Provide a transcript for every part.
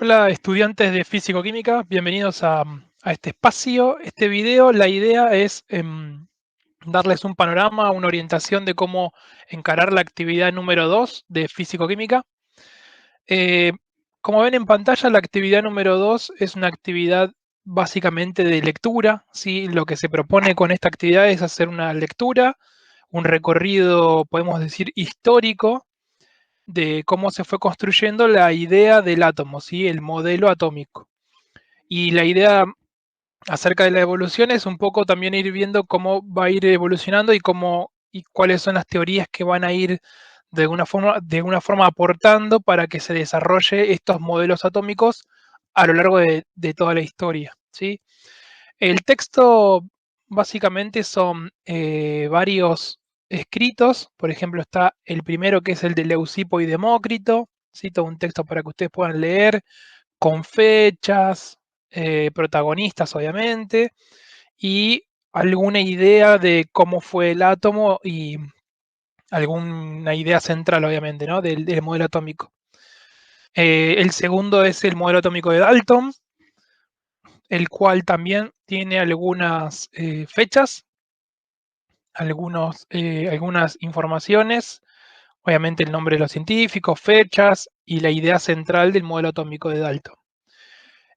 Hola estudiantes de Físico-Química, bienvenidos a este espacio. Este video, la idea es darles un panorama, una orientación de cómo encarar la actividad número 2 de Físico-Química. Eh, Como ven en pantalla, la actividad número 2 es una actividad básicamente de lectura, ¿sí? Lo que se propone con esta actividad es hacer una lectura, un recorrido, podemos decir, histórico de cómo se fue construyendo la idea del átomo, ¿sí? El modelo atómico. Y la idea acerca de la evolución es un poco también ir viendo cómo va a ir evolucionando y cómo y cuáles son las teorías que van a ir de alguna forma aportando para que se desarrolle estos modelos atómicos a lo largo de toda la historia, ¿sí? El texto básicamente son varios escritos, por ejemplo está el primero que es el de Leucipo y Demócrito, ¿sí? Todo un texto para que ustedes puedan leer con fechas, protagonistas obviamente, y alguna idea de cómo fue el átomo y alguna idea central obviamente, ¿no? Del modelo atómico. El segundo es el modelo atómico de Dalton, el cual también tiene algunas fechas, algunas informaciones, obviamente el nombre de los científicos, fechas y la idea central del modelo atómico de Dalton.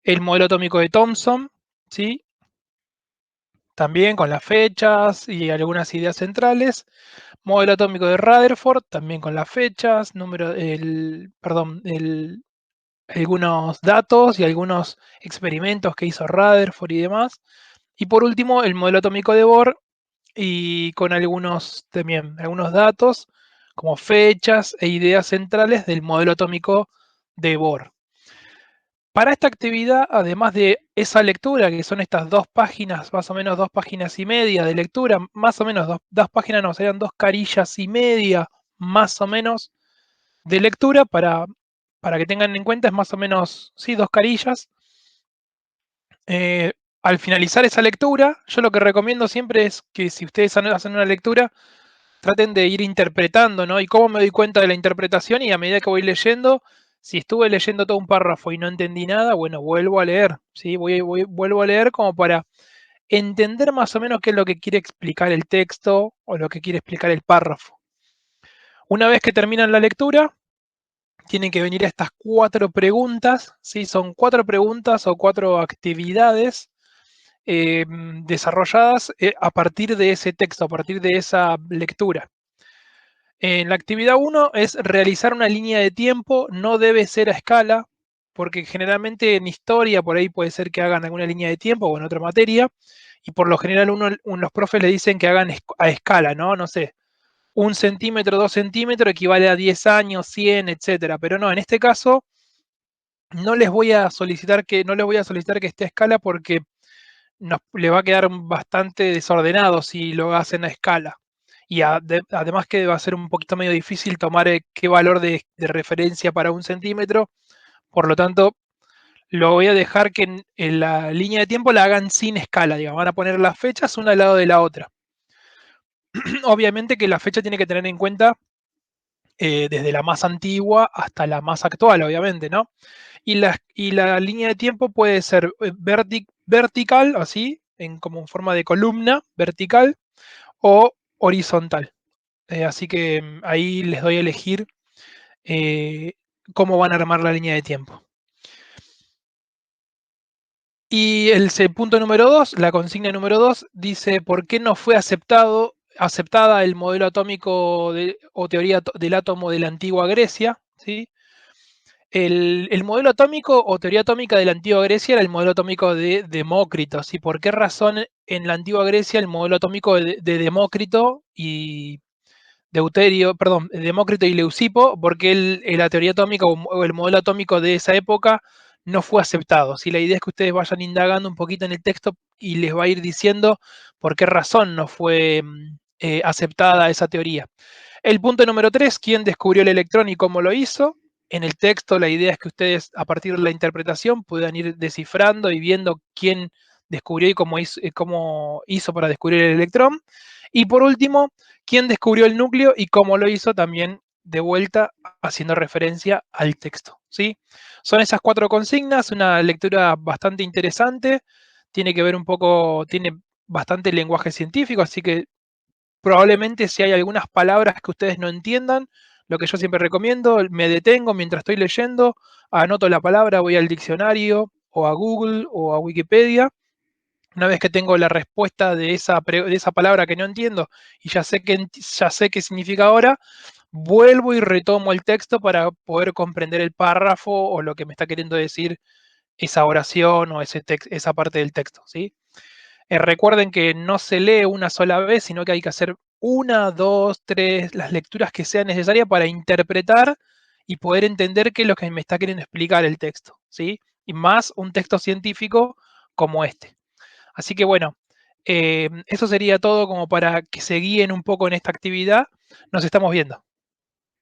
El modelo atómico de Thomson, ¿sí? También con las fechas y algunas ideas centrales. Modelo atómico de Rutherford, también con las fechas, algunos datos y algunos experimentos que hizo Rutherford y demás. Y por último, el modelo atómico de Bohr y con algunos datos como fechas e ideas centrales del modelo atómico de Bohr. Para esta actividad, además de esa lectura, que son estas 2 páginas, más o menos 2 páginas y media de lectura, más o menos dos páginas, no, serían 2 carillas y media, más o menos, de lectura, para que tengan en cuenta, es más o menos, sí, 2 carillas. Eh, Al finalizar esa lectura, yo lo que recomiendo siempre es que si ustedes hacen una lectura, traten de ir interpretando, ¿no? Y cómo me doy cuenta de la interpretación y a medida que voy leyendo, si estuve leyendo todo un párrafo y no entendí nada, bueno, vuelvo a leer, ¿sí? Vuelvo a leer como para entender más o menos qué es lo que quiere explicar el texto o lo que quiere explicar el párrafo. Una vez que terminan la lectura, tienen que venir a estas 4 preguntas, ¿sí? Son 4 preguntas o 4 actividades desarrolladas a partir de ese texto, a partir de esa lectura. En la actividad 1 es realizar una línea de tiempo, no debe ser a escala, porque generalmente en historia por ahí puede ser que hagan alguna línea de tiempo o en otra materia, y por lo general los profes le dicen que hagan a escala, ¿no? No sé, 1 centímetro, 2 centímetros equivale a 10 años, 100, etcétera. Pero no, en este caso no les voy a solicitar que esté a escala porque le va a quedar bastante desordenado si lo hacen a escala. Y además que va a ser un poquito medio difícil tomar qué valor de referencia para 1 centímetro. Por lo tanto, lo voy a dejar que en la línea de tiempo la hagan sin escala. Digamos. Van a poner las fechas una al lado de la otra. Obviamente que la fecha tiene que tener en cuenta desde la más antigua hasta la más actual, obviamente, ¿no? Y la línea de tiempo puede ser vertical, así, como en forma de columna vertical, o horizontal. Así que ahí les doy a elegir eh, cómo van a armar la línea de tiempo. Y el punto número 2, la consigna número 2, dice por qué no fue aceptada el modelo atómico o teoría del átomo de la antigua Grecia. ¿Sí? El modelo atómico o teoría atómica de la antigua Grecia era el modelo atómico de Demócrito. ¿Sí? ¿Por qué razón en la antigua Grecia el modelo atómico de Demócrito y Demócrito y Leucipo? Porque la teoría atómica o el modelo atómico de esa época no fue aceptado. ¿Sí? La idea es que ustedes vayan indagando un poquito en el texto y les va a ir diciendo por qué razón no fue aceptada esa teoría. El punto número 3, ¿quién descubrió el electrón y cómo lo hizo? En el texto la idea es que ustedes a partir de la interpretación puedan ir descifrando y viendo quién descubrió y cómo hizo para descubrir el electrón. Y por último, quién descubrió el núcleo y cómo lo hizo también de vuelta haciendo referencia al texto, ¿sí? Son esas 4 consignas, una lectura bastante interesante, tiene que ver un poco, tiene bastante lenguaje científico, así que probablemente si hay algunas palabras que ustedes no entiendan, lo que yo siempre recomiendo, me detengo mientras estoy leyendo, anoto la palabra, voy al diccionario o a Google o a Wikipedia. Una vez que tengo la respuesta de esa palabra que no entiendo y ya sé qué significa ahora, vuelvo y retomo el texto para poder comprender el párrafo o lo que me está queriendo decir esa oración o esa parte del texto, ¿sí? Recuerden que no se lee una sola vez, sino que hay que hacer una, dos, tres, las lecturas que sean necesarias para interpretar y poder entender qué es lo que me está queriendo explicar el texto, ¿sí? Y más un texto científico como este. Así que bueno, eso sería todo como para que se guíen un poco en esta actividad. Nos estamos viendo.